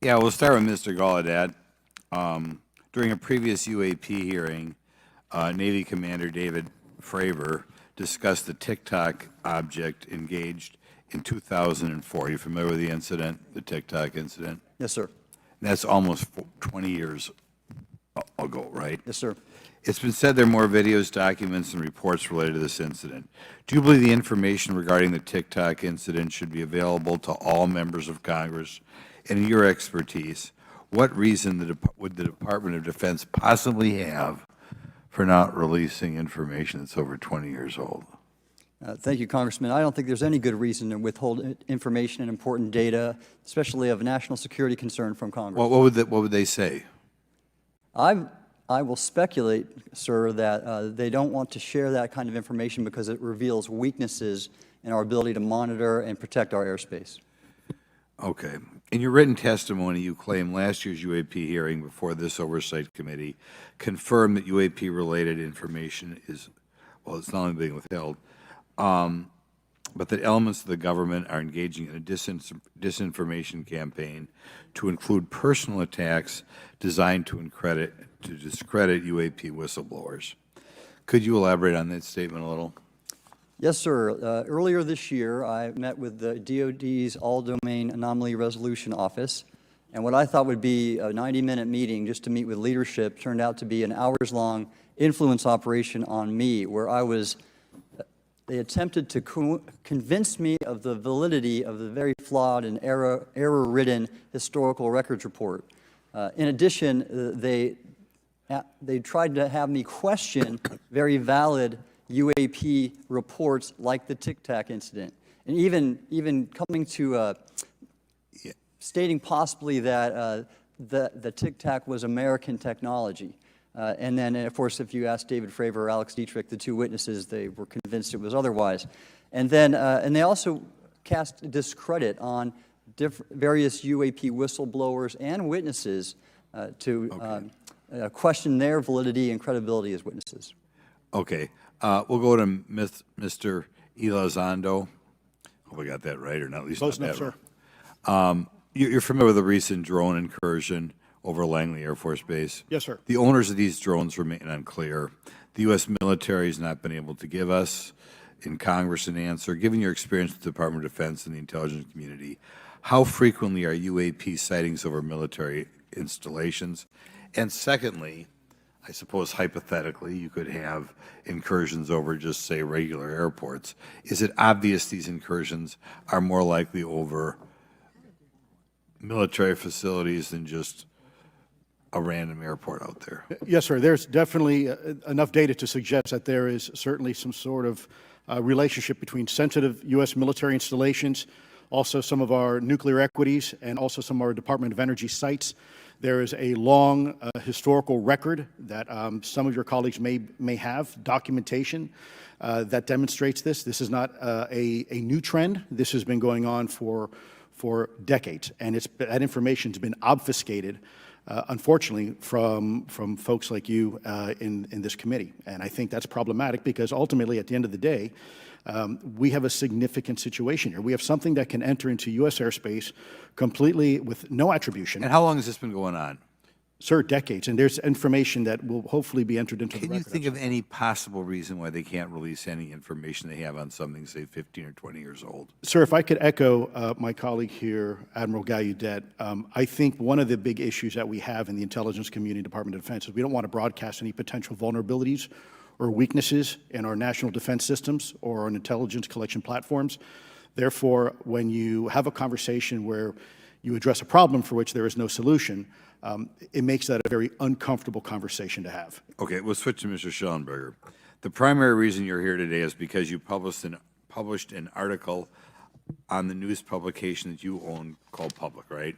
Yeah, we'll start with Mr. Gallaudet. During a previous UAP hearing, Navy Commander David Fravor discussed the Tic Tac object engaged in 2004. Are you familiar with the incident, the Tic Tac incident? Yes, sir. And that's almost 20 years ago, right? Yes, sir. It's been said there are more videos, documents, and reports related to this incident. Do you believe the information regarding the Tic Tac incident should be available to all members of Congress? And in your expertise, what reason would the Department of Defense possibly have for not releasing information that's over 20 years old? Thank you, Congressman. I don't think there's any good reason to withhold information and important data, especially of national security concern, from Congress. Well, what would they say? I will speculate, sir, that they don't want to share that kind of information because it reveals weaknesses in our ability to monitor and protect our airspace. Okay. In your written testimony, you claim last year's UAP hearing before this Oversight Committee confirmed that UAP-related information is, well, it's not only being withheld, but that elements of the government are engaging in a disinformation campaign to include personal attacks designed to discredit UAP whistleblowers. Could you elaborate on that statement a little? Yes, sir. Earlier this year, I met with the DOD's All-Domain Anomaly Resolution Office, and what I thought would be a 90-minute meeting just to meet with leadership turned out to be an hours-long influence operation on me, where they attempted to convince me of the validity of the very flawed and error-ridden historical records report. In addition, they tried to have me question very valid UAP reports like the Tic Tac incident, and even coming to stating possibly that the Tic Tac was American technology. And then, of course, if you ask David Fravor or Alex Dietrich, the two witnesses, they were convinced it was otherwise. And then, and they also cast discredit on various UAP whistleblowers and witnesses to question their validity and credibility as witnesses. Okay. We'll go to Mr. Elizondo. Hope I got that right, or not at least Close not enough, sir. You're familiar with the recent drone incursion over Langley Air Force Base? Yes, sir. The owners of these drones remain unclear. The U.S. military has not been able to give us in Congress an answer. Given your experience with the Department of Defense and the intelligence community, how frequently are UAP sightings over military installations? And secondly, I suppose hypothetically you could have incursions over just, say, regular airports. Is it obvious these incursions are more likely over military facilities than just a random airport out there? Yes, sir. There's definitely enough data to suggest that there is certainly some sort of relationship between sensitive U.S. military installations, also some of our nuclear equities, and also some of our Department of Energy sites. There is a long historical record that some of your colleagues may have, documentation that demonstrates this. This is not a new trend. This has been going on for decades, and that information's been obfuscated, unfortunately, from folks like you in this committee. And I think that's problematic because ultimately, at the end of the day, we have a significant situation here. We have something that can enter into U.S. airspace completely with no attribution. And how long has this been going on? Sir, decades. And there's information that will hopefully be entered into the record. Can you think of any possible reason why they can't release any information they have on something, say, 15 or 20 years old? Sir, if I could echo my colleague here, Admiral Gallaudet, I think one of the big issues that we have in the intelligence community, Department of Defense, is we don't want to broadcast any potential vulnerabilities or weaknesses in our national defense systems or on intelligence collection platforms. Therefore, when you have a conversation where you address a problem for which there is no solution, it makes that a very uncomfortable conversation to have. Okay, we'll switch to Mr. Schellenberger. The primary reason you're here today is because you published an article on the news publication that you own called Public, right?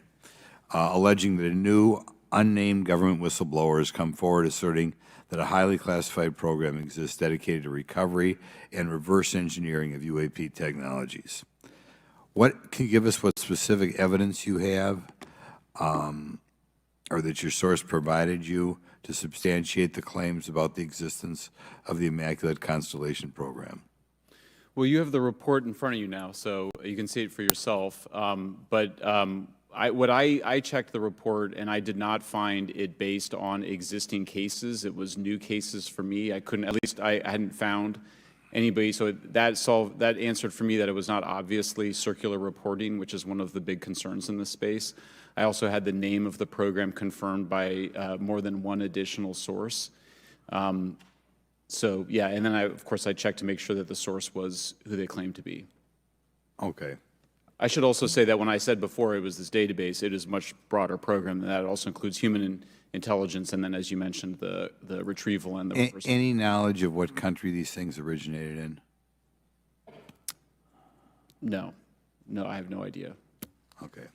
Alleging that a new unnamed government whistleblower has come forward asserting that a highly classified program exists dedicated to recovery and reverse engineering of UAP technologies. Can you give us what specific evidence you have or that your source provided you to substantiate the claims about the existence of the Immaculate Constellation program? Well, you have the report in front of you now, so you can see it for yourself. But I checked the report, and I did not find it based on existing cases. It was new cases for me. I hadn't found anybody, so that answered for me that it was not obviously circular reporting, which is one of the big concerns in this space. I also had the name of the program confirmed by more than one additional source. So yeah, and then of course I checked to make sure that the source was who they claimed to be. Okay. I should also say that when I said before it was this database, it is a much broader program than that. It also includes human intelligence, and then, as you mentioned, the retrieval and the reversal. Any knowledge of what country these things originated in? No, I have no idea. Okay.